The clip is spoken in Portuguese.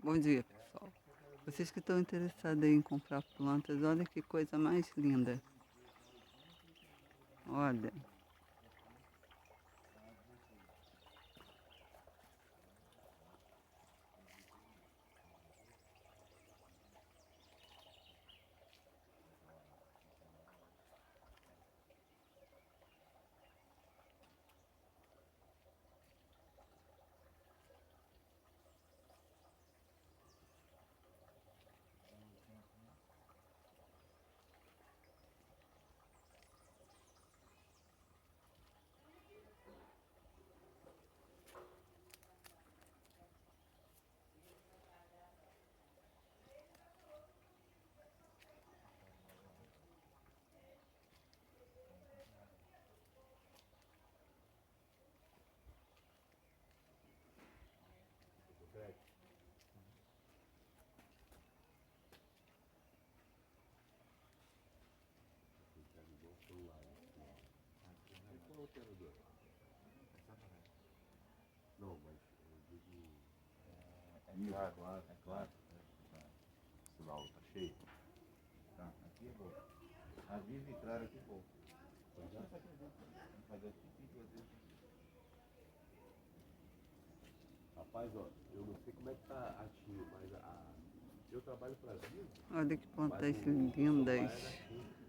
Bom dia, pessoal. Vocês que estão interessados em comprar plantas, olha que coisa mais linda. Olha, Não, mas eu digo. É claro. Sinal tá cheio. Tá, aqui é bom. Aviso e claro aqui é bom. Pois é. Vamos fazer o tipo de fazer. Rapaz, ó, eu não sei como é que tá a TIM, mas eu trabalho pra Vivo, olha que mas plantas o celular é da lindas. TIM.